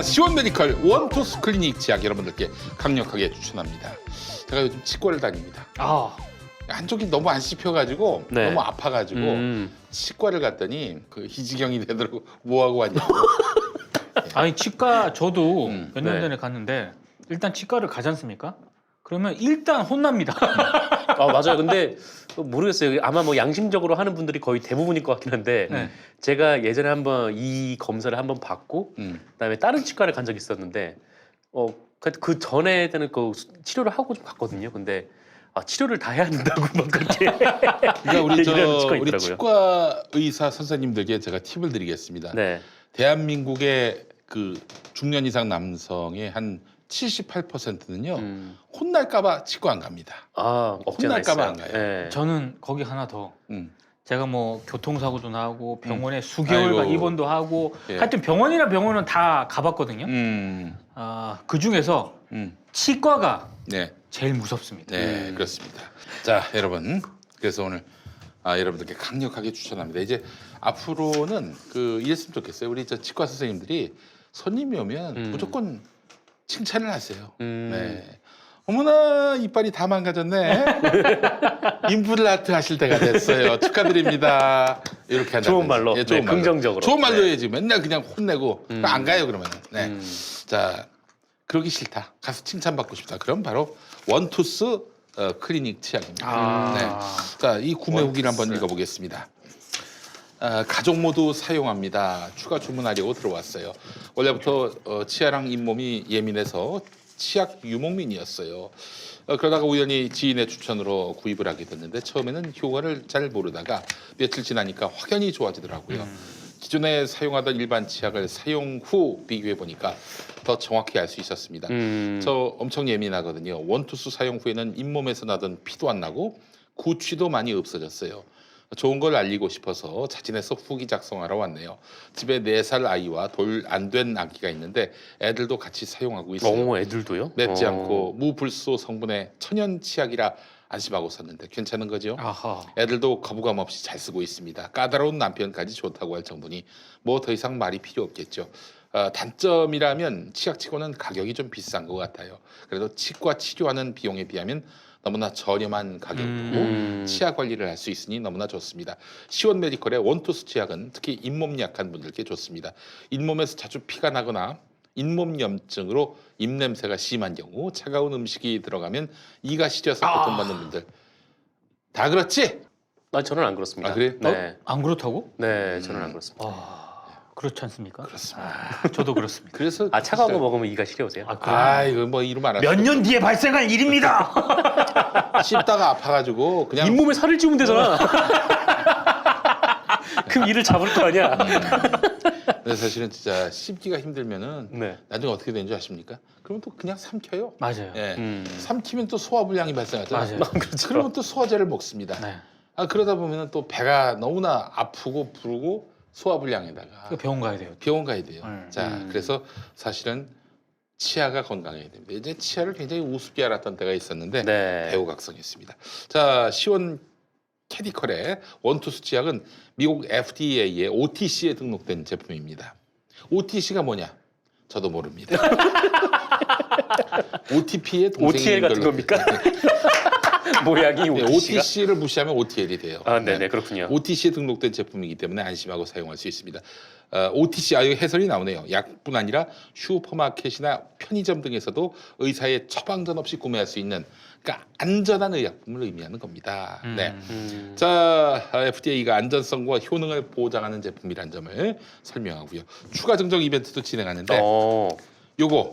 시원 메디컬 원투스 클리닉 치약 여러분들께 강력하게 추천합니다. 제가 요즘 치과를 다닙니다. 아, 한쪽이 너무 안 씹혀가지고 네. 너무 아파가지고 치과를 갔더니 그 희지경이 되도록 뭐 하고 왔냐고. 아니 치과 저도 몇 년 네. 전에 갔는데 일단 치과를 가지 않습니까? 그러면 일단 혼납니다. 아 맞아요. 근데 모르겠어요. 아마 뭐 양심적으로 하는 분들이 거의 대부분일 것 같긴 한데 네. 제가 예전에 한번 이 검사를 한번 받고 그다음에 다른 치과를 간 적이 있었는데 그 전에는 그 치료를 하고 좀 갔거든요. 근데 치료를 다 해야 한다고 막 그렇게 그러니까 우리 이러는 치과 우리 있더라고요. 치과 의사 선생님들께 제가 팁을 드리겠습니다. 네. 대한민국의 그 중년 이상 남성의 한 78%는요 혼날까봐 치과 안 갑니다. 없잖아요. 혼날까봐 안 가요. 네. 저는 거기 하나 더. 음. 제가 뭐 교통사고도 나고 병원에 수개월간 아이고. 입원도 하고 예. 하여튼 병원은 다 가봤거든요. 음. 그 중에서 음. 치과가 네. 제일 무섭습니다. 네, 그렇습니다. 자, 여러분. 그래서 오늘 여러분들께 강력하게 추천합니다. 이제 앞으로는 이랬으면 좋겠어요. 우리 저 치과 선생님들이 손님이 오면 무조건 칭찬을 하세요. 네. 어머나 이빨이 다 망가졌네. 임플란트 하실 때가 됐어요. 축하드립니다. 이렇게 한다. 좋은 말로, 예, 좋은 네, 말로. 긍정적으로. 좋은 말로 네. 해야지. 맨날 그냥 혼내고 안 가요 그러면. 네. 자, 그러기 싫다. 가서 칭찬받고 싶다. 그럼 바로 원투스 클리닉 치약입니다. 네. 자, 이 구매 후기를 한번 읽어보겠습니다. 가족 모두 사용합니다. 추가 주문하려고 들어왔어요. 원래부터 치아랑 잇몸이 예민해서 치약 유목민이었어요. 그러다가 우연히 지인의 추천으로 구입을 하게 됐는데 처음에는 효과를 잘 모르다가 며칠 지나니까 확연히 좋아지더라고요. 기존에 사용하던 일반 치약을 사용 후 비교해 보니까 더 정확히 알 수 있었습니다. 저 엄청 예민하거든요. 원투스 사용 후에는 잇몸에서 나던 피도 안 나고 구취도 많이 없어졌어요. 좋은 걸 알리고 싶어서 자진해서 후기 작성하러 왔네요. 집에 4살 아이와 돌 안 된 아기가 있는데 애들도 같이 사용하고 있어요. 애들도요? 맵지 않고 무불소 성분의 천연 치약이라 안심하고 샀는데 괜찮은 거죠? 아하. 애들도 거부감 없이 잘 쓰고 있습니다. 까다로운 남편까지 좋다고 할 정도니 뭐 더 이상 말이 필요 없겠죠. 단점이라면 치약치고는 가격이 좀 비싼 것 같아요. 그래도 치과 치료하는 비용에 비하면 너무나 저렴한 가격으로 치아 관리를 할 수 있으니 너무나 좋습니다. 시원 메디컬의 원투스 치약은 특히 잇몸 약한 분들께 좋습니다. 잇몸에서 자주 피가 나거나 잇몸 염증으로 입냄새가 심한 경우 차가운 음식이 들어가면 이가 시려서 고통받는 분들 다 그렇지? 저는 안 그렇습니다. 그래요? 네. 안 그렇다고? 네, 저는 안 그렇습니다. 그렇지 않습니까? 그렇습니다. 저도 그렇습니다. 그래서 차가운 거 먹으면 이가 시려우세요? 이거 뭐 이름 알았어. 몇 년 뒤에 발생할 일입니다. 씹다가 아파가지고 그냥 잇몸에 살을 찌우면 되잖아. 그럼 이를 잡을 거 아니야? 근데 사실은 진짜 씹기가 힘들면은 네. 나중에 어떻게 되는 줄 아십니까? 그러면 또 그냥 삼켜요. 맞아요. 예. 삼키면 또 소화불량이 발생하잖아요. 맞아요. 그렇죠. 그러면 또 소화제를 먹습니다. 네. 그러다 보면은 또 배가 너무나 아프고 부르고 소화불량에다가 병원 가야 돼요. 병원 가야 돼요. 네. 자, 그래서 사실은 치아가 건강해야 됩니다. 이제 치아를 굉장히 우습게 알았던 때가 있었는데 네. 대우각성했습니다. 자, 시원 캐디컬의 원투스 치약은 미국 FDA의 OTC에 등록된 제품입니다. OTC가 뭐냐? 저도 모릅니다. OTP의 OTL 같은 겁니까? 모약이 OTC를 무시하면 OTL이 돼요. 네네 그렇군요. OTC에 등록된 제품이기 때문에 안심하고 사용할 수 있습니다. OTC 이거 해설이 나오네요. 약뿐 아니라 슈퍼마켓이나 편의점 등에서도 의사의 처방전 없이 구매할 수 있는 그러니까 안전한 의약품을 의미하는 겁니다. 네. 자, FDA가 안전성과 효능을 보장하는 제품이란 점을 설명하고요. 추가 증정 이벤트도 진행하는데 요거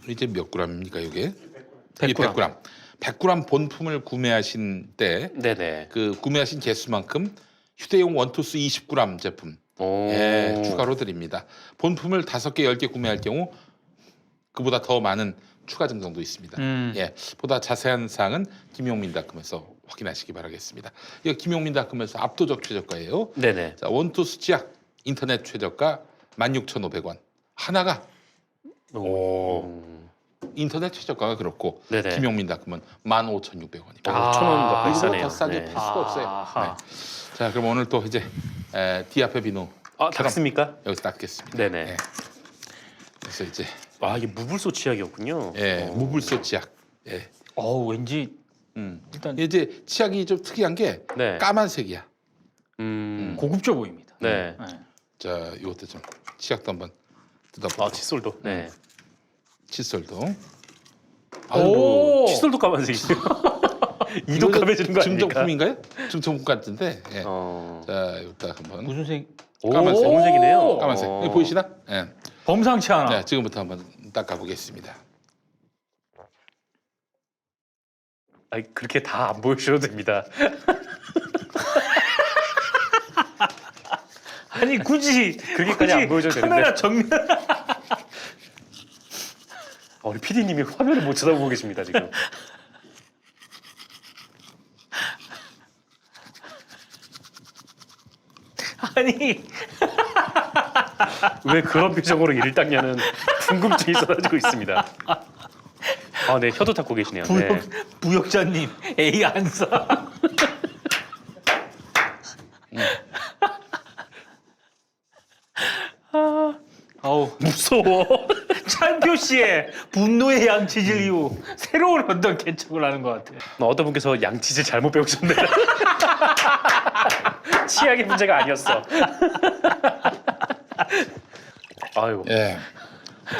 이제 몇 g입니까 이게? 100g. 100g 본품을 구매하신 때 구매하신 개수만큼 휴대용 원투스 20g 제품 추가로 드립니다. 본품을 5개, 10개 구매할 경우 그보다 더 많은 추가 증정도 있습니다. 보다 자세한 사항은 김용민닷컴에서 확인하시기 바라겠습니다. 이거 김용민닷컴에서 압도적 최저가예요. 네네. 자, 원투스 치약 인터넷 최저가 16,500원. 하나가 인터넷 최저가가 그렇고 네네. 김용민닷컴은 15,600원입니다. 5,000원 가까이 이거보다 싸네요. 더 싸게 팔 수가 없어요. 네. 자, 그럼 오늘 또 이제 디아페 비누 닦습니까? 여기서 닦겠습니다. 네네. 그래서 이제 아 이게 무불소 치약이었군요. 무불소 치약. 왠지 일단 이제 치약이 좀 특이한 게 네. 까만색이야. 고급져 보입니다. 네. 자, 이것도 좀 치약도 한번 뜯어보고. 아 칫솔도. 네. 칫솔도. 오! 칫솔도 까만색이에요. 이도 까매지는 거 아닙니까? 증정품인가요? 증정품 같은데. 예. 어. 자, 이따 한번 무슨 색? 까만색. 검은색이네요. 까만색. 여기 보이시나? 예. 범상치 않아. 네, 지금부터 한번 닦아보겠습니다. 아니 그렇게 다 안 보여주셔도 됩니다. 아니 굳이 그렇게까지 안 보여줘도 되는데. 카메라 정면. 우리 PD님이 화면을 못 쳐다보고 계십니다 지금. 아니 왜 그런 표정으로 이를 닦냐는 궁금증이 쏟아지고 있습니다. 아, 네, 혀도 닦고 계시네요. 네. 부역자님 A 안사. 아우 무서워. 찬표 씨의 분노의 양치질 이후 새로운 어떤 개척을 하는 것 같아요. 어떤 분께서 양치질 잘못 배우셨네. 치약의 문제가 아니었어. 아유. 예.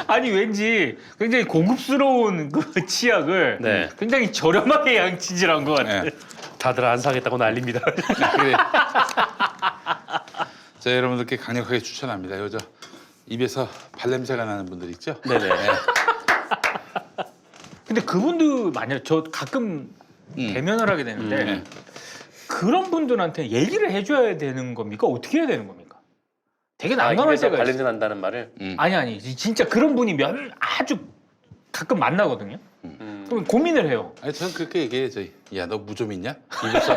아니 왠지 굉장히 고급스러운 그 치약을 네. 굉장히 저렴하게 양치질한 것 같아요. 예. 다들 안 사겠다고 난립니다. 그래. 자, 여러분들께 강력하게 추천합니다. 요저 입에서 발냄새가 나는 분들 있죠? 네네. 근데 그분들 만약 저 가끔 대면을 하게 되는데 그런 분들한테 얘기를 해줘야 되는 겁니까? 어떻게 해야 되는 겁니까? 되게 난감할 입에서 때가 있어요. 발냄새 난다는 말을. 아니 진짜 그런 분이 아주 가끔 만나거든요. 그럼 고민을 해요. 아니 저는 그렇게 얘기해. 야, 너 무좀 있냐? 입에서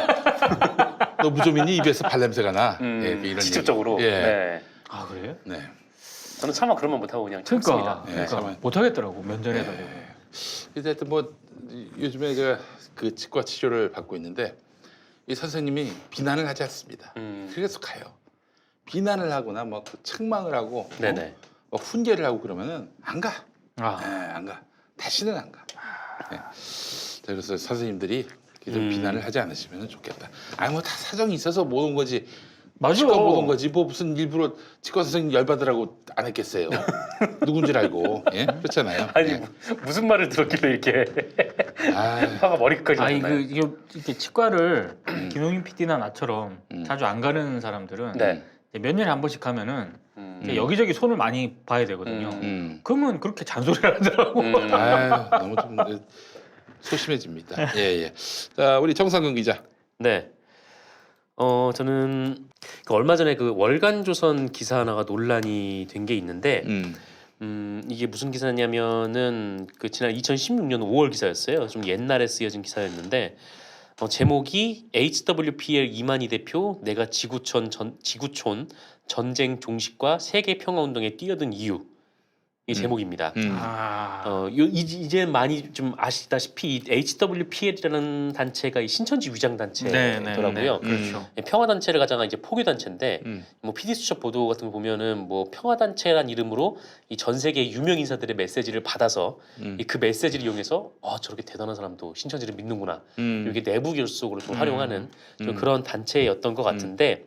너 무좀 있니? 입에서 발냄새가 나. 예, 이런 직접적으로. 얘기. 예. 네. 아 그래요? 네. 저는 차마 그런 말 못하고 그냥 참습니다. 그러니까 네. 못하겠더라고 면전에서. 그래서 하여튼 뭐 요즘에 제가 그 치과 치료를 받고 있는데 이 선생님이 비난을 하지 않습니다. 그래서 가요. 비난을 하거나 뭐 책망을 하고 네네. 뭐 훈계를 하고 그러면은 안 가. 아. 안 가. 다시는 안 가. 네. 자, 그래서 선생님들이 이렇게 좀 비난을 하지 않으시면 좋겠다. 아니 뭐 다 사정이 있어서 못 온 거지. 맞아. 치과 못 온 거지. 뭐 무슨 일부러 치과 선생님 열받으라고 안 했겠어요. 누군지 알고. 예? 그렇잖아요. 아니 예. 무슨 말을 들었길래 이렇게 아, 화가 머리끝까지 아니 났나요? 이렇게 치과를 김용민 PD나 나처럼 자주 안 가는 사람들은 네. 이제 몇 년에 한 번씩 가면은 이제 여기저기 손을 많이 봐야 되거든요. 그러면 그렇게 잔소리를 하더라고. 아유, 너무 좀 소심해집니다. 예, 예. 자, 우리 정상근 기자. 네. 저는 그 얼마 전에 그 월간조선 기사 하나가 논란이 된 게 있는데 이게 무슨 기사냐면은 그 지난 2016년 5월 기사였어요. 좀 옛날에 쓰여진 기사였는데 제목이 HWPL 이만희 대표 내가 지구촌 전쟁 종식과 세계 평화 운동에 뛰어든 이유 이 제목입니다. 이제 많이 좀 아시다시피 HWPL이라는 단체가 이 신천지 위장 단체더라고요. 그렇죠. 평화 단체를 가장한 이제 포교 단체인데 뭐 PD 수첩 보도 같은 거 보면은 뭐 평화 단체란 이름으로 이 전 세계 유명 인사들의 메시지를 받아서 그 메시지를 이용해서 저렇게 대단한 사람도 신천지를 믿는구나 이렇게 내부 결속으로 좀 활용하는 좀 그런 단체였던 것 같은데.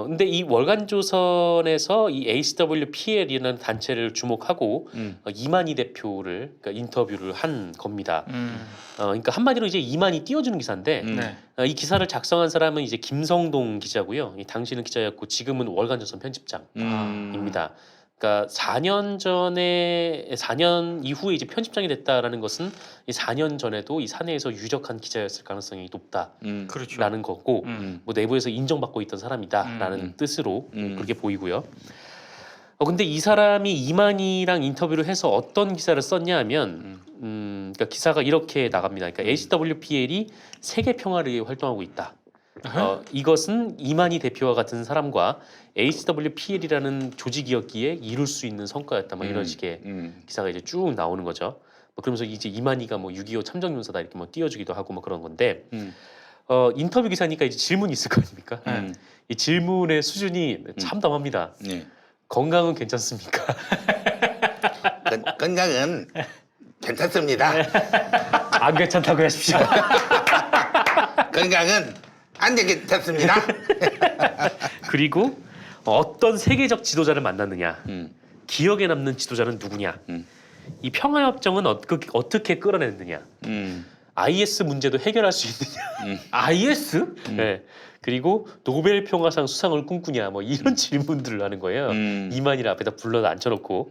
근데 이 월간조선에서 이 HWPL이라는 단체를 주목하고 이만희 대표를 그러니까 인터뷰를 한 겁니다. 그러니까 한마디로 이제 이만희 띄워주는 기사인데 이 기사를 작성한 사람은 이제 김성동 기자고요. 당시는 기자였고 지금은 월간조선 편집장입니다. 그러니까 4년 이후에 이제 편집장이 됐다라는 것은 이 4년 전에도 이 사내에서 유력한 기자였을 가능성이 높다라는 그렇죠. 거고 뭐 내부에서 인정받고 있던 사람이다라는 뜻으로 그렇게 보이고요. 근데 이 사람이 이만희랑 인터뷰를 해서 어떤 기사를 썼냐 하면 그러니까 기사가 이렇게 나갑니다. 그러니까 HWPL이 세계 평화를 위해 활동하고 있다. 이것은 이만희 대표와 같은 사람과 HWPL이라는 조직이었기에 이룰 수 있는 성과였다. 뭐 이런 식의 기사가 이제 쭉 나오는 거죠. 뭐 그러면서 이제 이만희가 뭐 6.25 참정용사다 이렇게 뭐 띄워주기도 하고 뭐 그런 건데 인터뷰 기사니까 이제 질문이 있을 거 아닙니까? 이 질문의 수준이 참담합니다. 건강은 괜찮습니까? 건강은 괜찮습니다. 안 괜찮다고 하십시오. 건강은 안 괜찮습니다. 그리고 어떤 세계적 지도자를 만났느냐, 기억에 남는 지도자는 누구냐, 이 평화협정은 어떻게 끌어냈느냐, IS 문제도 해결할 수 있느냐, IS? 네. 그리고 노벨 평화상 수상을 꿈꾸냐, 뭐 이런 질문들을 하는 거예요. 이만희를 앞에다 불러다 앉혀놓고.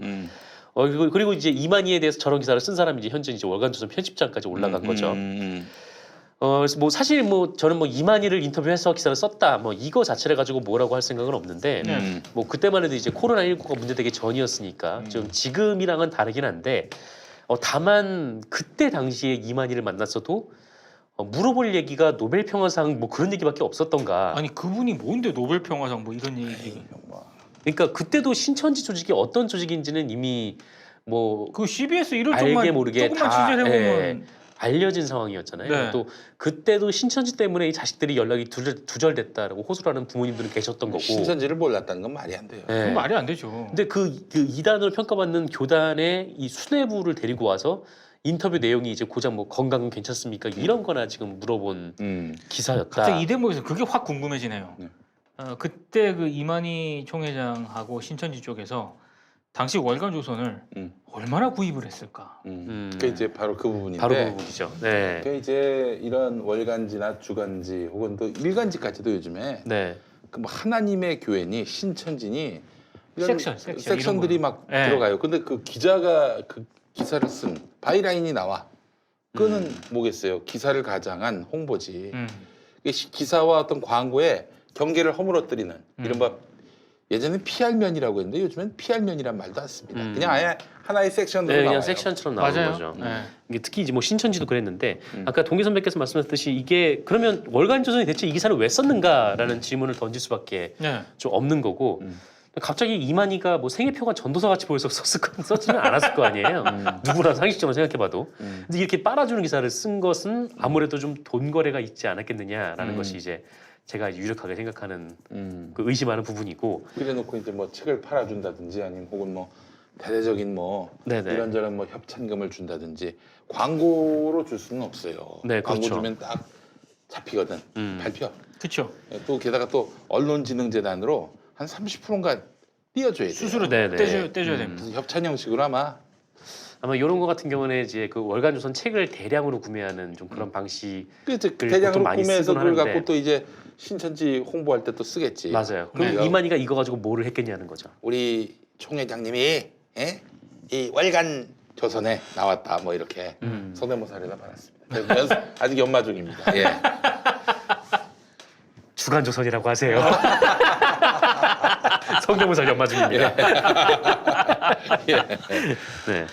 그리고 이제 이만희에 대해서 저런 기사를 쓴 사람이 이제 현재 이제 월간조선 편집장까지 올라간 거죠. 그래서 뭐 사실 뭐 저는 뭐 이만희를 인터뷰해서 기사를 썼다 뭐 이거 자체를 가지고 뭐라고 할 생각은 없는데 뭐 그때만 해도 이제 코로나19가 문제되기 전이었으니까 좀 지금이랑은 다르긴 한데 다만 그때 당시에 이만희를 만났어도 물어볼 얘기가 노벨 평화상 뭐 그런 얘기밖에 없었던가. 아니 그분이 뭔데 노벨 평화상 뭐 이런 얘기? 그러니까 그때도 신천지 조직이 어떤 조직인지는 이미 뭐 그 CBS 이럴 알게 쪽만 모르게 조금만 다, 취재를 해보면 알려진 상황이었잖아요. 네. 또 그때도 신천지 때문에 이 자식들이 연락이 두절됐다라고 호소를 하는 부모님들은 계셨던 거고. 신천지를 몰랐다는 건 말이 안 돼요. 네. 그건 말이 안 되죠. 근데 그 이단으로 평가받는 교단의 이 수뇌부를 데리고 와서 인터뷰 내용이 이제 고작 뭐 건강은 괜찮습니까 이런 거나 지금 물어본 기사였다. 갑자기 이 대목에서 그게 확 궁금해지네요. 네. 그때 그 이만희 총회장하고 신천지 쪽에서 당시 월간조선을 얼마나 구입을 했을까? 그게 이제 바로 그 부분인데. 바로 그 부분이죠. 네. 그게 이제 이런 월간지나 주간지 혹은 또 일간지까지도 요즘에 네. 그 뭐 하나님의 교회니 신천지니 이런 섹션 섹션들이 이런 막 네. 들어가요. 근데 그 기자가 그 기사를 쓴 바이라인이 나와. 그거는 뭐겠어요? 기사를 가장한 홍보지. 이게 기사와 어떤 광고에 경계를 허물어뜨리는 이른바 예전엔 PR면이라고 했는데 요즘엔 PR면이란 말도 안 씁니다. 그냥 아예 하나의 섹션으로 네, 그냥 나와요. 섹션처럼 나오는 맞아요. 거죠. 네. 이게 특히 이제 뭐 신천지도 그랬는데 아까 동기 선배께서 말씀하셨듯이 이게 그러면 월간조선이 대체 이 기사를 왜 썼는가라는 질문을 던질 수밖에 네. 좀 없는 거고 갑자기 이만희가 뭐 생애표가 전도서 같이 보여서 썼지는 않았을 거 아니에요. 누구나 상식적으로 생각해봐도. 근데 이렇게 빨아주는 기사를 쓴 것은 아무래도 좀 돈 거래가 있지 않았겠느냐라는 것이 이제 제가 유력하게 생각하는 그 의심하는 부분이고. 그래놓고 이제 뭐 책을 팔아준다든지 아니면 혹은 뭐 대대적인 뭐 네네. 이런저런 뭐 협찬금을 준다든지 광고로 줄 수는 없어요. 네, 광고 그렇죠. 주면 딱 잡히거든. 발표. 그렇죠. 또 게다가 또 언론진흥재단으로 한 30%인가 띄워줘야 돼요. 수수료 네네. 떼줘야 됩니다. 그래서 협찬 형식으로 아마 이런 거 같은 경우는 이제 그 월간조선 책을 대량으로 구매하는 좀 그런 방식. 그래서 보통 대량으로 많이 구매해서 쓰곤 그걸 하는데. 갖고 또 이제 신천지 홍보할 때 또 쓰겠지. 맞아요. 그럼 네. 이만희가 이거 가지고 뭐를 했겠냐는 거죠. 우리 총회장님이 이 월간 조선에 나왔다 뭐 이렇게 성대모사를 받았습니다. 아직 연마 중입니다. 예. 주간조선이라고 하세요. 성대모사 연마 중입니다. 예. 네.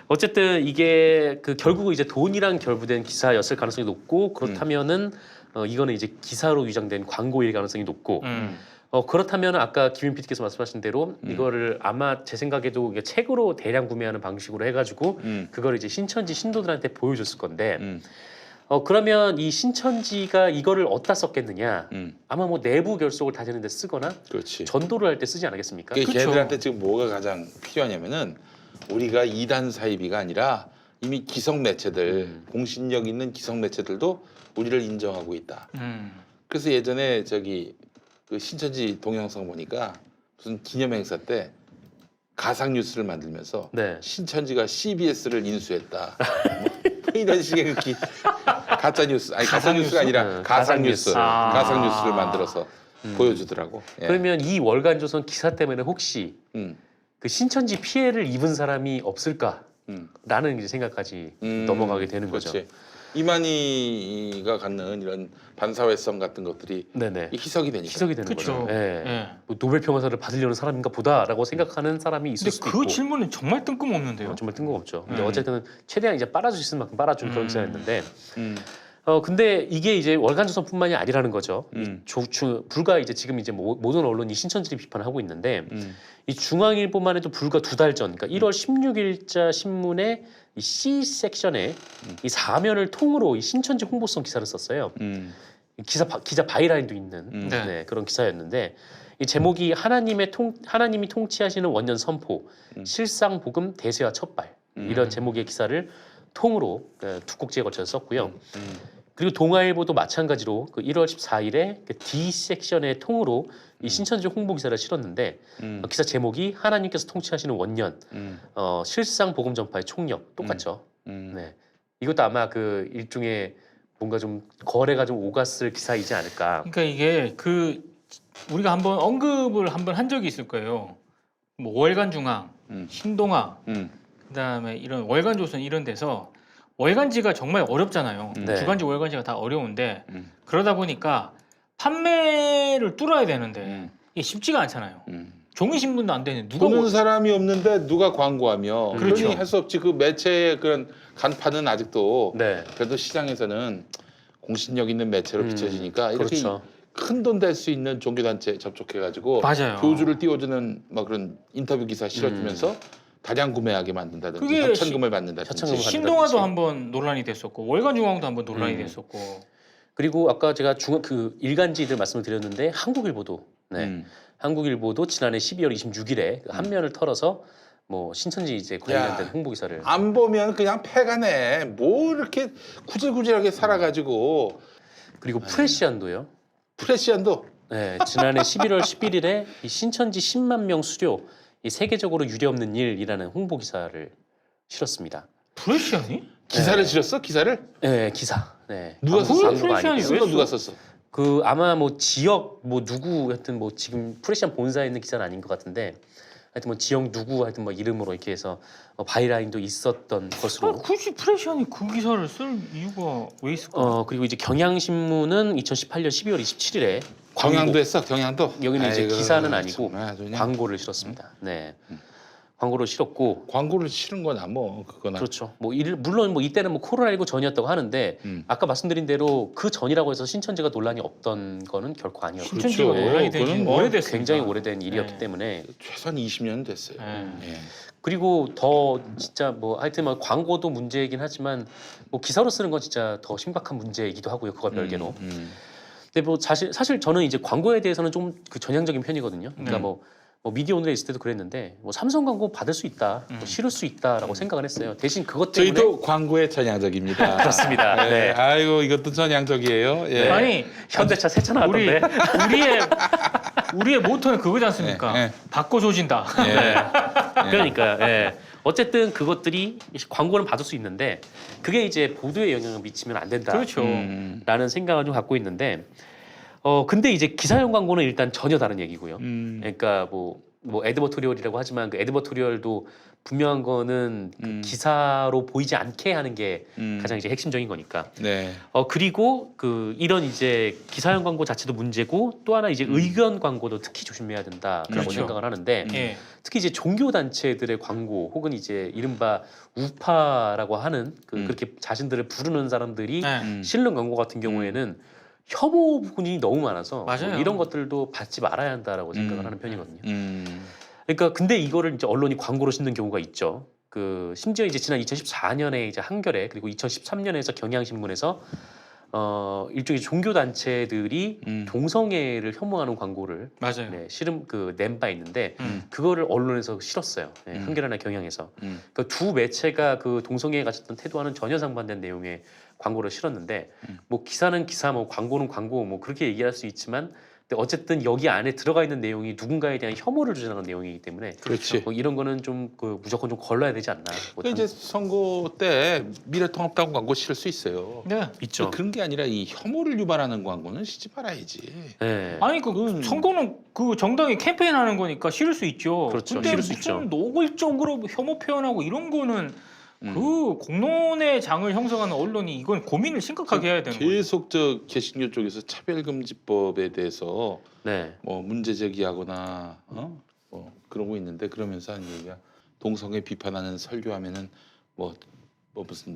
어쨌든 이게 그 결국은 이제 돈이랑 결부된 기사였을 가능성이 높고 그렇다면은 이거는 이제 기사로 위장된 광고일 가능성이 높고 그렇다면 아까 김윤 PD께서 말씀하신 대로 이거를 아마 제 생각에도 이게 책으로 대량 구매하는 방식으로 해가지고 그걸 이제 신천지 신도들한테 보여줬을 건데 그러면 이 신천지가 이거를 어디다 썼겠느냐? 아마 뭐 내부 결속을 다지는 데 쓰거나 그렇지. 전도를 할 때 쓰지 않겠습니까? 그게 그쵸. 걔들한테 지금 뭐가 가장 필요하냐면은 우리가 이단 사이비가 아니라 이미 기성 매체들 공신력 있는 기성 매체들도 우리를 인정하고 있다. 그래서 예전에 저기 그 신천지 동영상 보니까 무슨 기념 행사 때 가상 뉴스를 만들면서 네. 신천지가 CBS를 인수했다. 뭐 이런 식의 가짜 뉴스 아니 가짜 뉴스가 아니라 가상 뉴스 아. 가상 뉴스를 만들어서 보여주더라고. 예. 그러면 이 월간조선 기사 때문에 혹시 음. 그 신천지 피해를 입은 사람이 없을까? 라는 이제 생각까지 넘어가게 되는 거죠. 그렇지. 이만희가 갖는 이런 반사회성 같은 것들이 네네. 희석이 되니까. 희석이 되는 그쵸. 거죠. 예. 예. 뭐 노벨 평화상을 받으려는 사람인가 보다라고 생각하는 사람이 있을 근데 수도 그 있고. 질문은 정말 뜬금없는데요. 정말 뜬금없죠. 근데 어쨌든 최대한 이제 빨아줄 수 있는 만큼 빨아준 그런 기사였는데 음. 근데 이게 이제 월간조선뿐만이 아니라는 거죠. 불과 이제 지금 이제 모든 언론이 신천지를 비판하고 있는데 이 중앙일보만 해도 불과 2달 전, 그러니까 1월 16일자 신문에 이 C 섹션에 이 사면을 통으로 이 신천지 홍보성 기사를 썼어요. 기자 바이라인도 있는 네. 네, 그런 기사였는데 이 제목이 하나님이 통치하시는 원년 선포, 실상 복음 대세와 첫발 이런 제목의 기사를 통으로 두 꼭지에 걸쳐서 썼고요. 그리고 동아일보도 마찬가지로 그 1월 14일에 그 D 섹션의 통으로 이 신천지 홍보 기사를 실었는데 기사 제목이 하나님께서 통치하시는 원년, 실상 복음 전파의 총력 똑같죠. 네, 이것도 아마 그 일종의 뭔가 좀 거래가 좀 오갔을 기사이지 않을까. 그러니까 이게 그 우리가 한번 언급을 한번 한 적이 있을 거예요. 뭐 월간 중앙, 신동아, 그다음에 이런 월간 조선 이런 데서 월간지가 정말 어렵잖아요. 네. 주간지, 월간지가 다 어려운데 그러다 보니까 판매를 뚫어야 되는데 이게 쉽지가 않잖아요. 종이 신문도 안 되는 누가 보는 사람이 없는데 누가 광고하며 그렇죠. 그러니 할 수 없지. 그 매체의 그런 간판은 아직도 네, 그래도 시장에서는 공신력 있는 매체로 비춰지니까 이렇게 그렇죠. 큰 돈 될 수 있는 종교단체에 접촉해가지고 맞아요. 교주를 띄워주는 막 그런 인터뷰 기사 실어주면서 다량 구매하게 만든다든지 그게 협찬금을 받는다든지. 협찬금을 신동아도 받는다든지. 한번 논란이 됐었고 월간 중앙도 한번 논란이 됐었고. 그리고 아까 제가 그 일간지들 말씀을 드렸는데 한국일보도 한국일보도 지난해 12월 26일에 한 면을 털어서 뭐 신천지 이제 관련된 야, 홍보 기사를 안 보면 그냥 패가네. 뭐 이렇게 구질구질하게 살아가지고. 그리고 프레시안도요. 프레시안도 네, 지난해 11월 11일에 이 신천지 10만 명 수료 이 세계적으로 유례없는 일이라는 홍보 기사를 실었습니다. 프레시안이? 기사를 실었어? 기사를? 네, 기사. 네. 누가 광고- 썼어? 광고가 프레시안이 아니고요. 왜 쓴거 누가 썼어? 그 아마 뭐 지역 뭐 누구 하여튼 뭐 지금 프레시안 본사에 있는 기사는 아닌 것 같은데 하여튼 뭐 지역 누구 하여튼 뭐 이름으로 이렇게 해서 바이라인도 있었던 것으로. 굳이 프레시안이 그 기사를 쓸 이유가 왜 있을까? 그리고 이제 경향신문은 2018년 12월 27일에 경향도 했어. 경향도. 여기는 이제 아이고, 기사는 아니고 정말 아주 그냥 광고를 실었습니다. 네, 광고를 실었고 광고를 실은 거나 뭐 그거나. 그렇죠. 뭐 물론 뭐 이때는 뭐 코로나19 전이었다고 하는데 아까 말씀드린 대로 그 전이라고 해서 신천지가 논란이 없던 거는 결코 아니었고 신천지가 그렇죠. 논란이 그거는 되지 뭐 오래됐습니다. 굉장히 오래된 일이었기 네. 때문에 최소한 20년 됐어요. 네. 예. 그리고 더 진짜 뭐 하여튼 뭐 광고도 문제이긴 하지만 뭐 기사로 쓰는 건 진짜 더 심각한 문제이기도 하고요. 그거 별개로. 근데 뭐 사실 저는 이제 광고에 대해서는 좀 그 전향적인 편이거든요. 그러니까 뭐 미디어 오늘에 있을 때도 그랬는데 뭐 삼성 광고 받을 수 있다, 뭐 실을 수 있다라고 생각을 했어요. 대신 그것 때문에 저희도 광고에 전향적입니다. 그렇습니다. 네. 네. 아이고 이것도 전향적이에요. 예. 아니 현대차 새 차 우리 나왔던데. 우리의 모토는 그거지 않습니까? 네, 네. 바꿔 조진다. 예. 그러니까 예. 어쨌든 그것들이 광고는 받을 수 있는데 그게 이제 보도에 영향을 미치면 안 된다라는 그렇죠. 생각을 좀 갖고 있는데 근데 이제 기사용 광고는 일단 전혀 다른 얘기고요. 그러니까 뭐 에드버토리얼이라고 하지만 그 에드버토리얼도 분명한 거는 그 기사로 보이지 않게 하는 게 가장 이제 핵심적인 거니까. 네. 그리고 그 이런 이제 기사용 광고 자체도 문제고 또 하나 이제 의견 광고도 특히 조심해야 된다라고 그렇죠. 생각을 하는데 예. 특히 이제 종교 단체들의 광고 혹은 이제 이른바 우파라고 하는 그렇게 자신들을 부르는 사람들이 네. 실는 광고 같은 경우에는 혐오 부분이 너무 많아서 맞아요. 뭐 이런 것들도 받지 말아야 한다라고 생각을 하는 편이거든요. 음. 그러니까 근데 이거를 이제 언론이 광고로 싣는 경우가 있죠. 그 심지어 이제 지난 2014년에 이제 한겨레 그리고 2013년에서 경향신문에서 일종의 종교 단체들이 동성애를 혐오하는 광고를 맞아요. 낸 바 있는데 그거를 언론에서 실었어요. 네, 한겨레나 경향에서. 그러니까 두 매체가 그 동성애에 가졌던 태도와는 전혀 상반된 내용의 광고를 실었는데 뭐 기사는 기사, 뭐 광고는 광고, 뭐 그렇게 얘기할 수 있지만 근데 어쨌든 여기 안에 들어가 있는 내용이 누군가에 대한 혐오를 주장하는 내용이기 때문에 그렇지. 뭐 이런 거는 좀 무조건 좀 걸러야 되지 않나. 뭐 그 이제 선거 때 미래통합당 광고 실을 수 있어요. 네. 있죠. 그런 게 아니라 이 혐오를 유발하는 광고는 시지 말아야지. 네. 아니 그 선거는 그 정당이 캠페인하는 거니까 실을 수 있죠. 그렇죠. 근데 실을 수 무슨 있죠. 노골적으로 혐오 표현하고 이런 거는 그 공론의 장을 형성하는 언론이 이건 고민을 심각하게 해야 되는 거예요. 계속 저 개신교 쪽에서 차별금지법에 대해서 네. 뭐 문제 제기하거나 뭐 그러고 있는데 그러면서 하는 얘기가 동성애 비판하는 설교하면은 뭐 무슨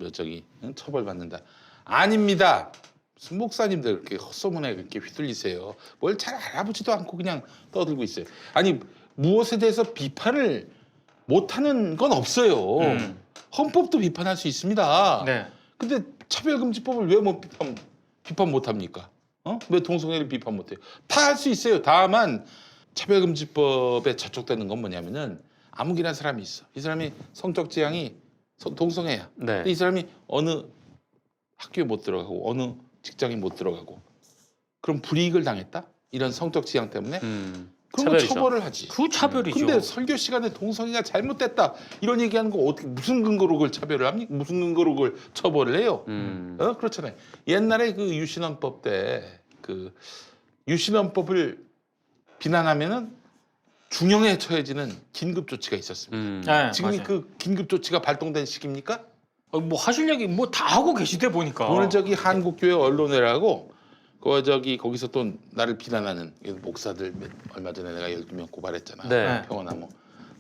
처벌받는다. 아닙니다. 무슨 목사님들 그렇게 헛소문에 그렇게 휘둘리세요. 뭘 잘 알아보지도 않고 그냥 떠들고 있어요. 아니 무엇에 대해서 비판을 못하는 건 없어요. 헌법도 비판할 수 있습니다. 네. 근데 차별금지법을 왜 뭐 비판 못합니까? 왜 동성애를 비판 못해요? 다 할 수 있어요. 다만 차별금지법에 저촉되는 건 뭐냐면은 아무기나 사람이 있어. 이 사람이 성적 지향이 동성애야. 네. 근데 이 사람이 어느 학교에 못 들어가고 어느 직장에 못 들어가고 그럼 불이익을 당했다? 이런 성적 지향 때문에 그럼 차별이죠. 처벌을 하지. 그 차별이죠. 근데 설교 시간에 동성애가 잘못됐다 이런 얘기하는 거 어떻게 무슨 근거로 그걸 차별을 합니까? 무슨 근거로 그걸 처벌을 해요? 그렇잖아요. 옛날에 그 유신헌법 때 그 유신헌법을 비난하면은 중형에 처해지는 긴급 조치가 있었습니다. 네, 지금이 맞아요. 그 긴급 조치가 발동된 시기입니까? 뭐 하실 얘기 뭐 다 하고 계시대 보니까. 오늘 저기 한국교회 언론회라고 거기서 또 나를 비난하는 목사들 얼마 전에 내가 12명 고발했잖아. 네. 평화나무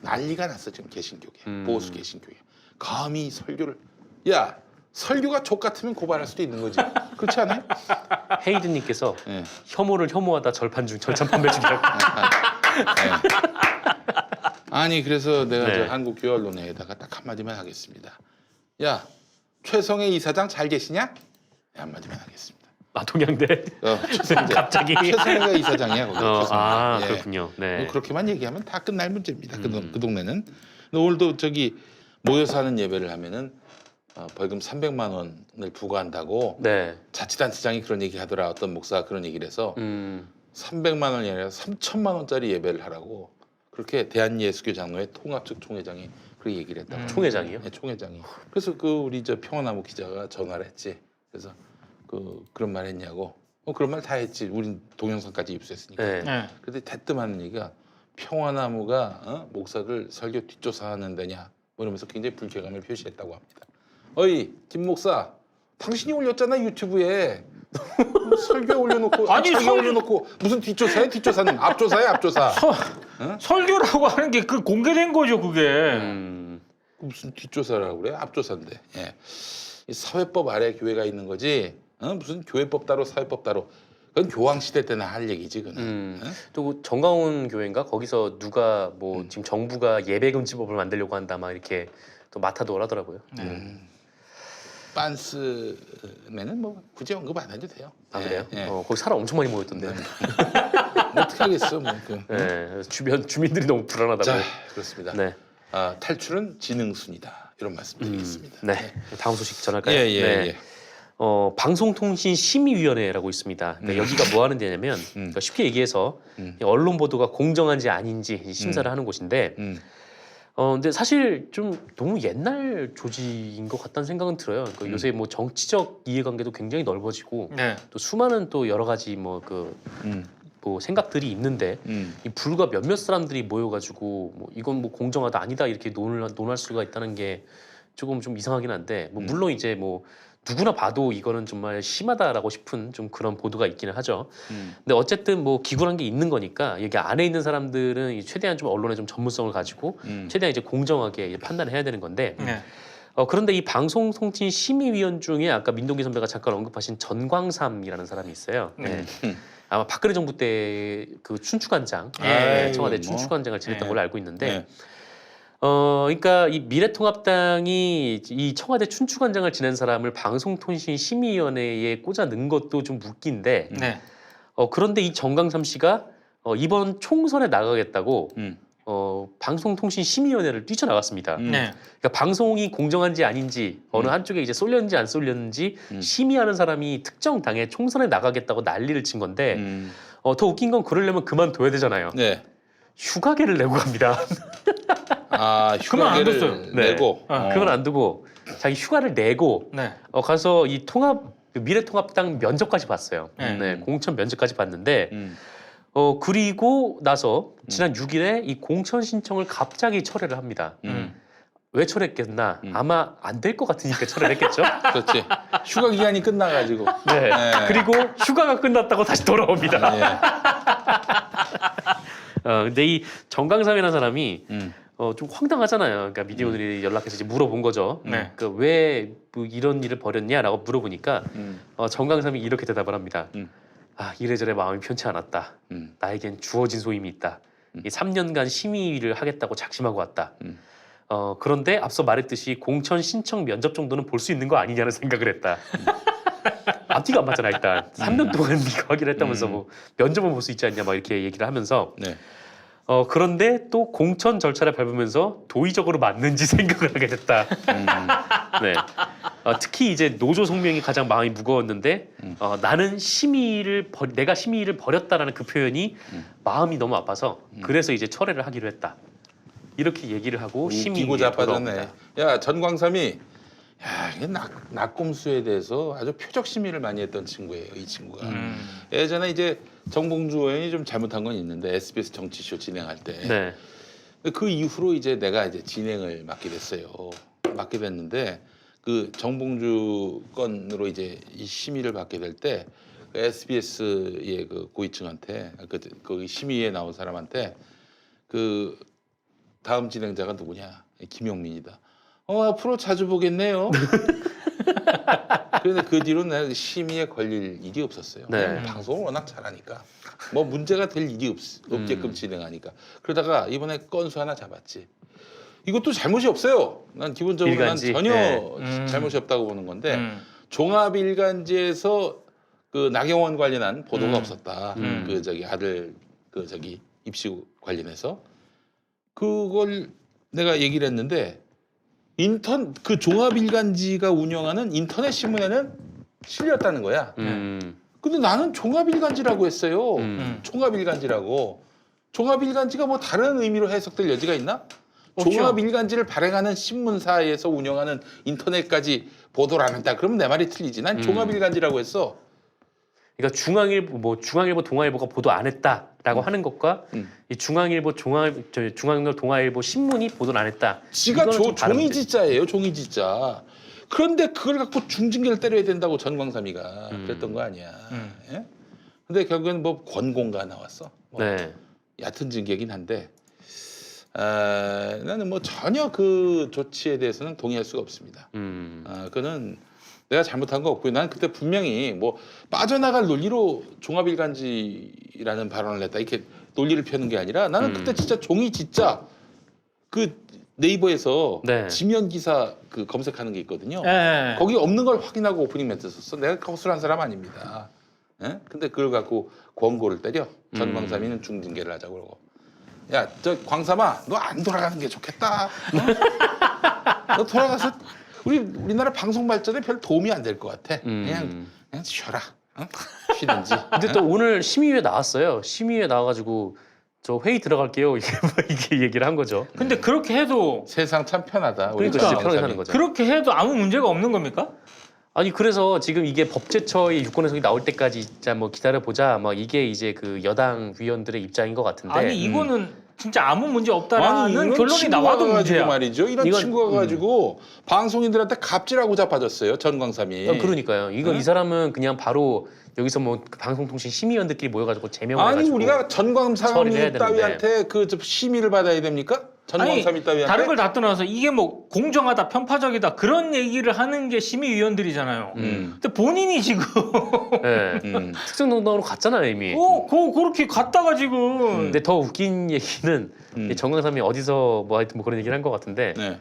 난리가 났어 지금 개신교계 보수 개신교계 감히 설교를 야 설교가 족 같으면 고발할 수도 있는 거지 그렇지 않아요? 헤이든님께서 네. 혐오를 혐오하다 절판 판매 중이라고. 네. 아니 그래서 내가 네. 저 한국교회 언론회에다가 딱 한마디만 하겠습니다. 야 최성애 이사장 잘 계시냐? 네, 한마디만 하겠습니다. 아 동양대. 갑자기. 최성애가 이사장이야 거기. 아 예. 그렇군요. 네. 뭐 그렇게만 얘기하면 다 끝날 문제입니다. 그 동네는. 근데 오늘도 저기 모여서 하는 예배를 하면은 벌금 300만 원을 부과한다고 네. 자치단체장이 그런 얘기 하더라. 어떤 목사가 그런 얘기를 해서 300만 원이 아니라 3천만 원짜리 예배를 하라고 그렇게 대한예수교 장로회 통합 측 총회장이 그렇게 얘기를 했다고. 총회장이요? 네, 총회장이. 그래서 그 우리 저 평화나무 기자가 전화를 했지. 그래서 그런 말 했냐고. 그런 말 다 했지. 우린 동영상까지 입수했으니까. 네. 네. 근데 대뜸하는 얘기가 평화나무가 목사를 설교 뒷조사하는 데냐 뭐 이러면서 굉장히 불쾌감을 표시했다고 합니다. 어이 김 목사 당신이 올렸잖아 유튜브에 설교 올려놓고 아니, 자기 올려놓고 무슨 뒷조사야 뒷조사는 앞조사야 앞조사 설교라고 하는 게 그 공개된 거죠 그게. 무슨 뒷조사라고 그래 앞조사인데 예. 이 사회법 아래 교회가 있는 거지 무슨 교회법 따로 사회법 따로 그건 교황 시대 때나 할 얘기지 그는. 또 정가운 교회인가 거기서 누가 뭐 지금 정부가 예배금지법을 만들려고 한다 막 이렇게 또 맡아도 하더라고요. 빤스면은 뭐 굳이 언급 안 해도 돼요. 아 그래요? 예. 거기 사람 엄청 많이 모였던데. 어떻게 하겠어 뭐. 네. 그래서 주변 주민들이 너무 불안하다고. 자 그렇습니다. 네. 탈출은 지능순이다 이런 말씀드리겠습니다. 네. 다음 소식 전할까요? 예. 네. 방송통신심의위원회라고 있습니다. 그러니까 여기가 뭐 하는 데냐면 그러니까 쉽게 얘기해서 언론 보도가 공정한지 아닌지 심사를 하는 곳인데 근데 사실 좀 너무 옛날 조직인 것 같다는 생각은 들어요. 그러니까 요새 뭐 정치적 이해관계도 굉장히 넓어지고 네. 또 수많은 또 여러 가지 뭐 생각들이 있는데 이 불과 몇몇 사람들이 모여가지고 뭐 이건 뭐 공정하다 아니다 이렇게 논할 수가 있다는 게 조금 좀 이상하긴 한데 뭐 물론 이제 뭐 누구나 봐도 이거는 정말 심하다라고 싶은 좀 그런 보도가 있기는 하죠. 근데 어쨌든 뭐 기구란 게 있는 거니까 여기 안에 있는 사람들은 최대한 좀 언론의 좀 전문성을 가지고 최대한 이제 공정하게 판단을 해야 되는 건데 네. 그런데 이 방송통신심의위원 중에 아까 민동기 선배가 잠깐 언급하신 전광삼이라는 사람이 있어요. 네. 아마 박근혜 정부 때 그 춘추관장, 청와대 춘추관장을 지냈던 걸로 알고 있는데 그러니까 이 미래통합당이 이 청와대 춘추관장을 지낸 사람을 방송통신심의위원회에 꽂아 넣은 것도 좀 웃긴데 네. 그런데 이 정강삼 씨가 이번 총선에 나가겠다고 방송통신심의위원회를 뛰쳐나갔습니다. 네. 그러니까 방송이 공정한지 아닌지 어느 한쪽에 이제 쏠렸는지 안 쏠렸는지 심의하는 사람이 특정 당에 총선에 나가겠다고 난리를 친 건데 더 웃긴 건 그러려면 그만둬야 되잖아요. 네. 휴가계를 내고 갑니다. 그만 안 휴가계를 뒀어요. 내고. 그건 안 두고 자기 휴가를 내고 네. 가서 이 미래통합당 면접까지 봤어요. 네. 공천 면접까지 봤는데 그리고 나서 지난 6일에 이 공천 신청을 갑자기 철회를 합니다. 왜 철회했겠나? 아마 안 될 것 같으니까 철회를 했겠죠. 그렇지. 휴가 기간이 끝나가지고. 네. 그리고 휴가가 끝났다고 다시 돌아옵니다. 예. 근데 이 정강삼이라는 사람이 좀 황당하잖아요. 그러니까 미디어들이 연락해서 이제 물어본 거죠. 네. 그러니까 왜 뭐 이런 일을 벌였냐라고 물어보니까 정강삼이 이렇게 대답을 합니다. 이래저래 마음이 편치 않았다. 나에겐 주어진 소임이 있다. 이 3년간 심의를 하겠다고 작심하고 왔다. 그런데 앞서 말했듯이 공천 신청 면접 정도는 볼 수 있는 거 아니냐는 생각을 했다. 앞뒤가 안 맞잖아 일단. 3년 동안 네가 하기로 했다면서 뭐 면접을 볼 수 있지 않냐 막 이렇게 얘기를 하면서 네. 그런데 또 공천 절차를 밟으면서 도의적으로 맞는지 생각을 하게 됐다. 네. 특히 이제 노조 성명이 가장 마음이 무거웠는데 나는 내가 심의를 버렸다라는 그 표현이 마음이 너무 아파서 그래서 이제 철회를 하기로 했다. 이렇게 얘기를 하고 심의에 웃기고 자빠졌네. 돌아옵니다. 야 전광삼이 이게 낙곰수에 대해서 아주 표적 심의를 많이 했던 친구예요. 이 친구가 예전에 이제 정봉주 의원이 좀 잘못한 건 있는데 SBS 정치쇼 진행할 때 네. 그 이후로 이제 내가 이제 진행을 맡게 됐어요. 맡게 됐는데 그 정봉주 건으로 이제 이 심의를 받게 될 때 SBS의 그 고위층한테 그 심의에 나온 사람한테 그 다음 진행자가 누구냐? 김용민이다. 앞으로 자주 보겠네요. 그런데 그 뒤로 내가 심의에 걸릴 일이 없었어요. 네. 방송을 워낙 잘하니까 뭐 문제가 될 일이 없게끔 진행하니까. 그러다가 이번에 건수 하나 잡았지. 이것도 잘못이 없어요. 난 기본적으로 일간지. 난 전혀 네. 잘못이 없다고 보는 건데 종합일간지에서 그 나경원 관련한 보도가 없었다. 그 저기 아들 그 저기 입시 관련해서 그걸 내가 얘기를 했는데 그 종합일간지가 운영하는 인터넷 신문에는 실렸다는 거야. 근데 나는 종합일간지라고 했어요. 종합일간지라고. 종합일간지가 뭐 다른 의미로 해석될 여지가 있나? 없죠. 종합일간지를 발행하는 신문사에서 운영하는 인터넷까지 보도를 안 했다. 그러면 내 말이 틀리지. 난 종합일간지라고 했어. 그러니까 중앙일보, 동아일보가 보도 안 했다라고 하는 것과 이 중앙일보, 동아일보 신문이 보도를 안 했다. 지가 이거는 좀 다른 문제죠. 종이지자예요. 종이지자. 그런데 그걸 갖고 중징계를 때려야 된다고 전광삼이가 그랬던 거 아니야. 예? 근데 결국엔 뭐 권고가 나왔어. 뭐 네. 얕은 징계긴 한데 나는 뭐 전혀 그 조치에 대해서는 동의할 수가 없습니다. 그거는 내가 잘못한 거 없고요. 난 그때 분명히 뭐 빠져나갈 논리로 종합일간지라는 발언을 했다. 이렇게 논리를 펴는 게 아니라 나는 그때 진짜 종이 진짜 그 네이버에서 네. 지면 기사 그 검색하는 게 있거든요. 네. 거기 없는 걸 확인하고 오프닝 멘트 썼어. 내가 거슬한 사람 아닙니다. 예? 근데 그걸 갖고 권고를 때려. 전광삼이는 중징계를 하자고 그러고. 야, 저 광삼아, 너 안 돌아가는 게 좋겠다. 너 돌아가서 우리나라 방송 발전에 별 도움이 안 될 것 같아. 그냥 쉬어라. 어? 쉬든지. 근데 또 오늘 심의위에 나왔어요. 심의위에 나와가지고 저 회의 들어갈게요. 이게 얘기를 한 거죠. 근데 그렇게 해도 세상 참 편하다. 우리 그러니까 진짜 전광삼이. 편하게 사는 거죠. 그렇게 해도 아무 문제가 없는 겁니까? 아니 그래서 지금 이게 법제처의 유권 해석이 나올 때까지 진짜 뭐 기다려 보자. 막 이게 이제 그 여당 위원들의 입장인 것 같은데. 아니 이거는 진짜 아무 문제 없다라는 이런 결론이 친구가 나와도 가지고 문제야. 말이죠. 이런 이건- 친구가 가지고 방송인들한테 갑질하고 자빠졌어요. 전광삼이. 그러니까요. 이거 네? 이 사람은 그냥 바로 여기서 뭐 방송통신 심의위원들끼리 모여가지고 제명을 아니 해가지고 우리가 처리를 해야 전광삼이 되는데. 따위한테 그 심의를 받아야 됩니까? 전광삼이 따위한테. 다른 걸 다 떠나서 이게 뭐 공정하다, 편파적이다 그런 얘기를 하는 게 심의위원들이잖아요. 근데 본인이 지금 네. 특정 정당으로 갔잖아요 이미. 그렇게 갔다가 지금 근데 더 웃긴 얘기는 이 정강삼이 어디서 뭐 하여튼 뭐 그런 얘기를 한 것 같은데 네.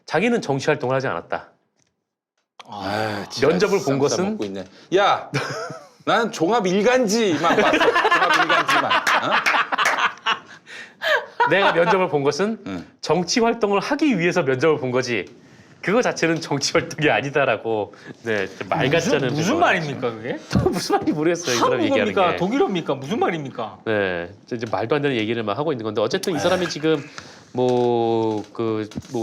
자기는 정치 활동을 하지 않았다. 진짜 면접을 본 쌈 것은? 싸먹고 있네. 야, 나는 종합일간지만 봤어. 종합일간지만. 내가 면접을 본 것은 응. 정치 활동을 하기 위해서 면접을 본 거지. 그거 자체는 정치 활동이 아니다라고. 네, 말 같지 않은 무슨 부분을 말입니까 그게? 무슨 말인지 모르겠어요. 이 사람 얘기하는 한국어입니까? 게. 독일어입니까? 무슨 말입니까? 네, 이제 말도 안 되는 얘기를 막 하고 있는 건데 어쨌든 이 사람이 지금 뭐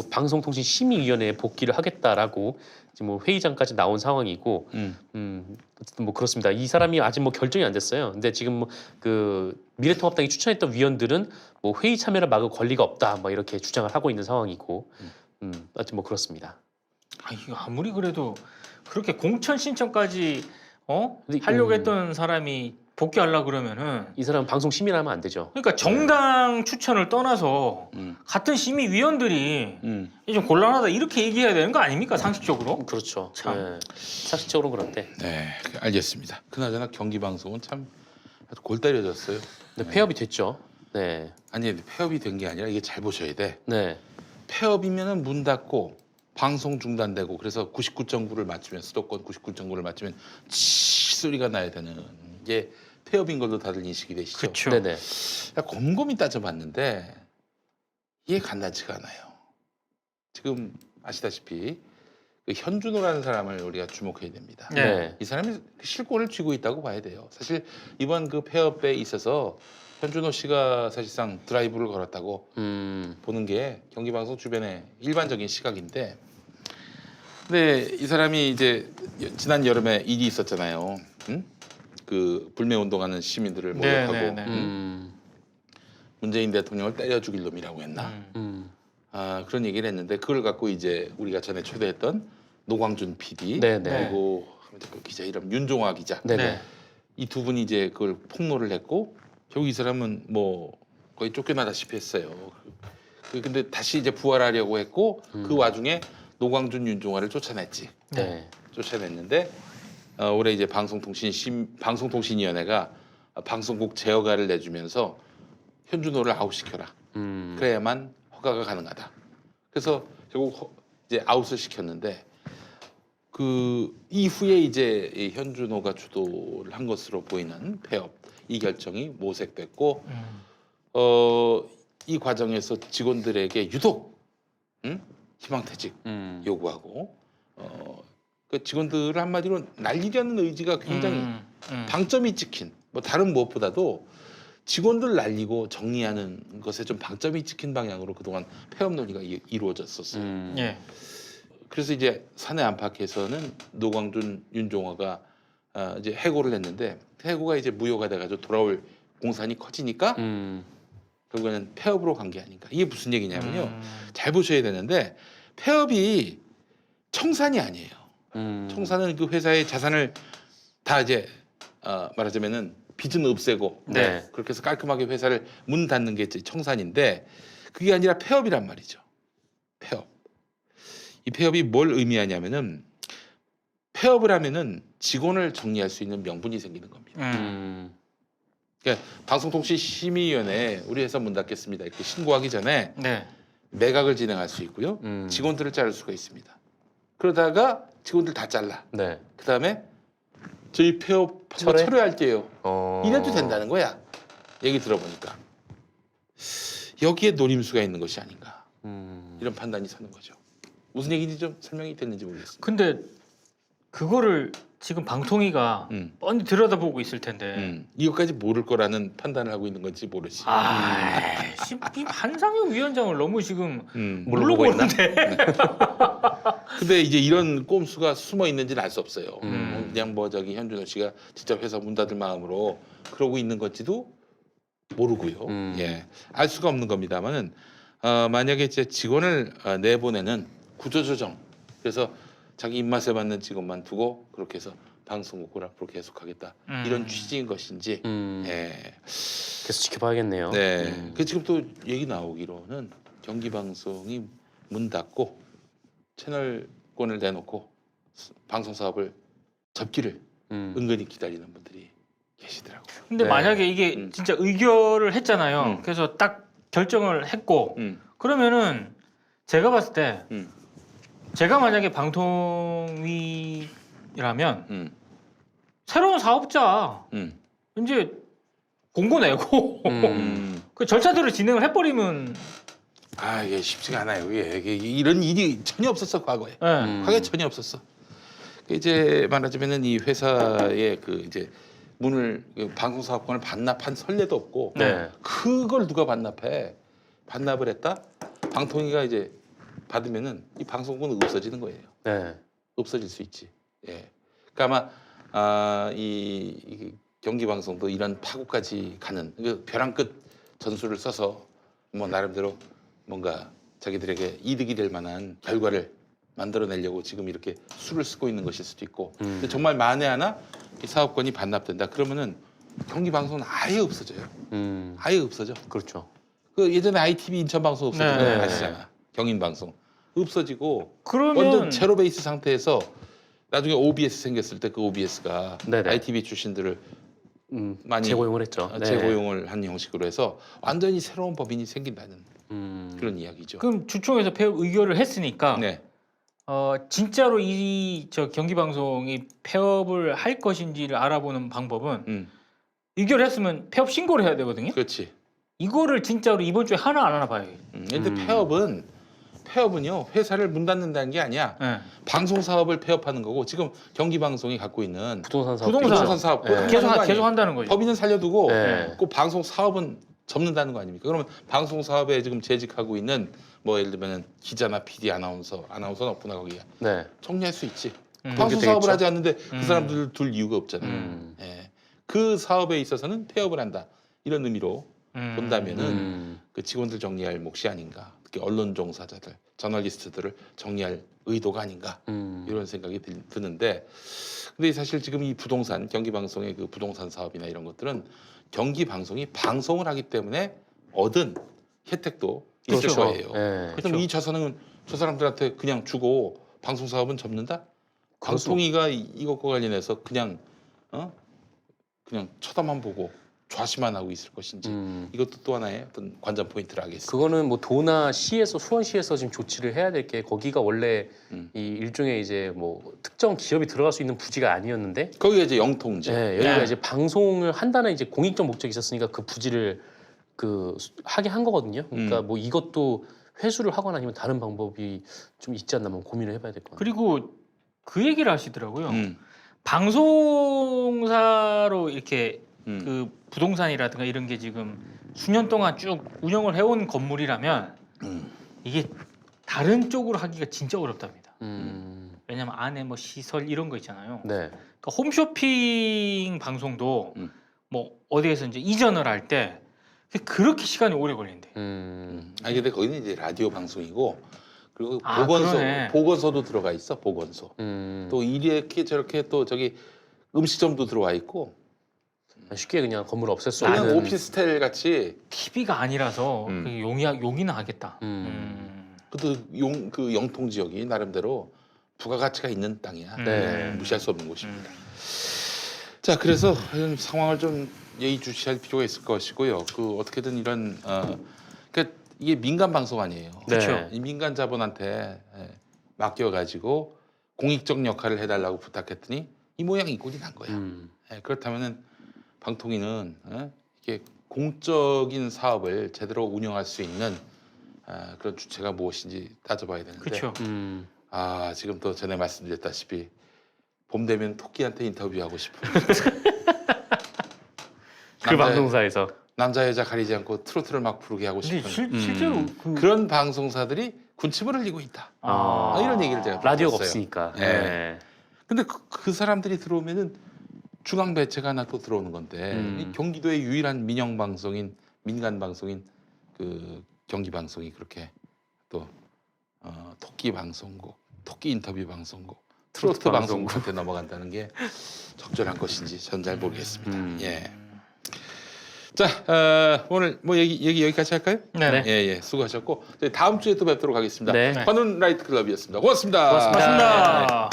방송통신 심의위원회에 복귀를 하겠다라고 지금 뭐 회의장까지 나온 상황이고, 어쨌든 뭐 그렇습니다. 이 사람이 아직 뭐 결정이 안 됐어요. 근데 지금 뭐 그 미래통합당이 추천했던 위원들은 뭐 회의 참여를 막을 권리가 없다, 뭐 이렇게 주장을 하고 있는 상황이고, 하여튼 뭐 그렇습니다. 이거 아무리 그래도 그렇게 공천 신청까지 근데, 하려고 했던 사람이 복귀하려고 그러면은 이 사람은 방송 심의를 하면 안 되죠. 그러니까 정당 추천을 떠나서 같은 심의위원들이 좀 곤란하다 이렇게 얘기해야 되는 거 아닙니까 상식적으로? 그렇죠. 참. 네. 상식적으로 그런데. 네, 알겠습니다. 그나저나 경기 방송은 참 골 때려졌어요. 근데 폐업이 됐죠. 네. 아니 폐업이 된 게 아니라 이게 잘 보셔야 돼. 네. 폐업이면은 문 닫고 방송 중단되고 그래서 99.9를 맞추면 수도권 99.9를 맞추면 치 소리가 나야 되는 게 폐업인 걸로 다들 인식이 되시죠. 그렇죠. 네네. 곰곰이 따져봤는데 이게 간단치가 않아요. 지금 아시다시피 그 현준호라는 사람을 우리가 주목해야 됩니다. 네. 이 사람이 실권을 쥐고 있다고 봐야 돼요. 사실 이번 그 폐업에 있어서 현준호 씨가 사실상 드라이브를 걸었다고 보는 게 경기방송 주변의 일반적인 시각인데, 근데 이 사람이 이제 지난 여름에 일이 있었잖아요. 응? 그 불매 운동하는 시민들을 모욕하고 네, 네. 문재인 대통령을 때려 죽일 놈이라고 했나? 그런 얘기를 했는데 그걸 갖고 이제 우리가 전에 초대했던 노광준 PD 네네. 그리고 그 기자 이름 윤종화 기자 네네. 이 두 분이 이제 그걸 폭로를 했고 결국 이 사람은 뭐 거의 쫓겨나다시피 했어요. 근데 다시 이제 부활하려고 했고 그 와중에 노광준 윤종화를 쫓아냈지. 네. 쫓아냈는데 올해 이제 방송통신위원회가 방송국 제어가를 내주면서 현준호를 아웃시켜라. 그래야만 허가가 가능하다. 그래서 결국 이제 아웃을 시켰는데 그 이후에 이제 이 현준호가 주도를 한 것으로 보이는 폐업 이 결정이 모색됐고 이 과정에서 직원들에게 유독 희망퇴직 요구하고 그 직원들을 한마디로 날리려는 의지가 굉장히 방점이 찍힌 뭐 다른 무엇보다도 직원들 날리고 정리하는 것에 좀 방점이 찍힌 방향으로 그동안 폐업 논의가 이루어졌었어요. 예. 그래서 이제 사내 안팎에서는 노광준, 윤종화가 이제 해고를 했는데 해고가 이제 무효가 돼가지고 돌아올 공산이 커지니까 결국에는 폐업으로 간 게 아닌가. 이게 무슨 얘기냐면요. 잘 보셔야 되는데 폐업이 청산이 아니에요. 청산은 그 회사의 자산을 다 이제 말하자면은 빚은 없애고 네. 그렇게 해서 깔끔하게 회사를 문 닫는 게 이제 청산인데 그게 아니라 폐업이란 말이죠. 폐업. 이 폐업이 뭘 의미하냐면은 폐업을 하면은 직원을 정리할 수 있는 명분이 생기는 겁니다. 그러니까 방송통신심의위원회에 우리 회사 문 닫겠습니다 이렇게 신고하기 전에 네. 매각을 진행할 수 있고요. 직원들을 자를 수가 있습니다. 그러다가 직원들 다 잘라. 네. 그다음에 저희 폐업 철회할게요. 이래도 된다는 거야. 얘기 들어보니까 여기에 노림수가 있는 것이 아닌가 이런 판단이 서는 거죠. 무슨 얘기인지 좀 설명이 됐는지 모르겠습니다. 근데 그거를 지금 방통위가 뻔히 들여다보고 있을 텐데. 이것까지 모를 거라는 판단을 하고 있는 건지 모르지. 이 한상혁 위원장을 너무 지금 물러보고 있나? 모르는데. 근데 이제 이런 꼼수가 숨어 있는지는 알 수 없어요. 그냥 뭐 저기 현준호 씨가 진짜 회사 문 닫을 마음으로 그러고 있는 건지도 모르고요. 예, 알 수가 없는 겁니다만은 만약에 이제 직원을 내보내는 구조조정, 그래서 자기 입맛에 맞는 직원만 두고 그렇게 해서 방송국을 앞으로 계속하겠다 이런 취지인 것인지, 예, 계속 지켜봐야겠네요. 네. 그 지금 또 얘기 나오기로는 경기 방송이 문 닫고 채널권을 내놓고 방송 사업을 접기를 은근히 기다리는 분들이 계시더라고요. 근데 네. 만약에 이게 진짜 의결을 했잖아요. 그래서 딱 결정을 했고 그러면은 제가 봤을 때 제가 만약에 방통위라면 새로운 사업자 이제 공고 내고 그 절차대로 진행을 해버리면 이게 쉽지가 않아요. 이게 이런 일이 전혀 없었어 과거에. 과거에 전혀 없었어. 이제 말하자면은 이 회사의 그 이제 문을 방송 사업권을 반납한 선례도 없고 네. 그걸 누가 반납해? 반납을 했다? 방통위가 이제 받으면은 이 방송국은 없어지는 거예요. 네. 없어질 수 있지. 예. 그러니까 아마 이 경기 방송도 이런 파고까지 가는 그 벼랑 끝 전술을 써서 뭐 나름대로 뭔가 자기들에게 이득이 될 만한 결과를 만들어내려고 지금 이렇게 수를 쓰고 있는 것일 수도 있고 근데 정말 만에 하나 이 사업권이 반납된다 그러면은 경기 방송은 아예 없어져요. 아예 없어져. 그렇죠. 그 예전에 ITV 인천 방송 없어진 거 네. 아시잖아. 경인 방송 없어지고 그러면 완전 제로 베이스 상태에서 나중에 OBS 생겼을 때 그 OBS가 네네. ITV 출신들을 많이 재고용을 했죠. 네. 재고용을 한 형식으로 해서 완전히 새로운 법인이 생긴다는 그런 이야기죠. 그럼 주총에서 폐업 의결을 했으니까 네. 진짜로 이 저 경기 방송이 폐업을 할 것인지를 알아보는 방법은 의결했으면 폐업 신고를 해야 되거든요. 그렇지. 이거를 진짜로 이번 주에 하나 안 하나 봐요. 근데 폐업은요 회사를 문 닫는다는 게 아니야. 네. 방송 사업을 폐업하는 거고 지금 경기 방송이 갖고 있는 부동산 사업. 부동산 사업 꼭 네. 하는 계속 거 아니에요? 계속 한다는 거죠. 법인은 살려두고 네. 꼭 방송 사업은 접는다는 거 아닙니까? 그러면 방송 사업에 지금 재직하고 있는 뭐 예를 들면 기자나 PD, 아나운서는 없구나 거기야. 네. 정리할 수 있지. 음. 방송 그렇게 사업을 되겠죠? 하지 않는데 그 사람들 둘 이유가 없잖아요. 예. 그 사업에 있어서는 폐업을 한다. 이런 의미로 본다면은 그 직원들 정리할 몫이 아닌가. 특히 언론 종사자들, 저널리스트들을 정리할 의도가 아닌가. 이런 생각이 드는데, 근데 사실 지금 이 부동산, 경기 방송의 그 부동산 사업이나 이런 것들은 경기 방송이 방송을 하기 때문에 얻은 혜택도 있을 그렇죠. 거예요. 네. 그럼 이 자산은 저 사람들한테 그냥 주고 방송 사업은 접는다? 방송이가 이것과 관련해서 그냥 그냥 쳐다만 보고 좌시만 하고 있을 것인지 이것도 또 하나의 어떤 관전 포인트를 하겠습니다. 그거는 뭐 도나 시에서 수원시에서 지금 조치를 해야 될 게 거기가 원래 이 일종의 이제 뭐 특정 기업이 들어갈 수 있는 부지가 아니었는데 거기가 이제 영통제. 네, 여기가 네. 이제 방송을 한다는 이제 공익적 목적이 있었으니까 그 부지를 하게 한 거거든요. 그러니까 뭐 이것도 회수를 하거나 아니면 다른 방법이 좀 있지 않나 면 고민을 해봐야 될 것 같아요. 그리고 그 얘기를 하시더라고요. 음. 방송사로 이렇게 그 부동산이라든가 이런 게 지금 수년 동안 쭉 운영을 해온 건물이라면 이게 다른 쪽으로 하기가 진짜 어렵답니다. 왜냐면 안에 뭐 시설 이런 거 있잖아요. 네. 그러니까 홈쇼핑 방송도 뭐 어디에서 이제 이전을 할 때 그렇게 시간이 오래 걸린대. 아니 근데 거기는 이제 라디오 방송이고 그리고 그러네. 보건소도 들어가 있어. 보건소. 또 이렇게 저렇게 또 저기 음식점도 들어와 있고 쉽게 그냥 건물 없앨 수 그냥 없는 오피스텔 같이. TV가 아니라서 그게 용이나 하겠다. 그것도 그 영통 지역이 나름대로 부가가치가 있는 땅이야. 네. 무시할 수 없는 곳입니다. 자, 그래서 이런 상황을 좀 예의주시할 필요가 있을 것이고요. 그 어떻게든 이런 그러니까 이게 민간 방송 아니에요. 네. 그렇죠. 이 민간 자본한테 맡겨가지고 공익적 역할을 해달라고 부탁했더니 이 모양이 이 꼴이 난 거야. 그렇다면은 방통위는 이게 공적인 사업을 제대로 운영할 수 있는 그런 주체가 무엇인지 따져봐야 되는데. 그렇죠. 지금 또 전에 말씀드렸다시피 봄 되면 토끼한테 인터뷰하고 싶은. 그 방송사에서 남자 여자 가리지 않고 트로트를 막 부르게 하고 근데 싶은 실제로 그런 방송사들이 군침을 흘리고 있다. 이런 얘기를 제가 라디오가 들었어요. 없으니까. 네. 네. 근데 그 사람들이 들어오면은 중앙 배체가 하나 또 들어오는 건데 이 경기도의 유일한 민영 방송인 민간 방송인 그 경기 방송이 그렇게 또 토끼 방송국, 토끼 인터뷰 방송국, 트로트 방송국한테 넘어간다는 게 적절한 것인지 전 잘 모르겠습니다. 예. 자, 오늘 뭐 얘기 여기까지 할까요? 네. 예, 수고하셨고 저희 다음 주에 또 뵙도록 하겠습니다. 네. 관훈 라이트 클럽이었습니다. 고맙습니다. 고맙습니다. 맞습니다.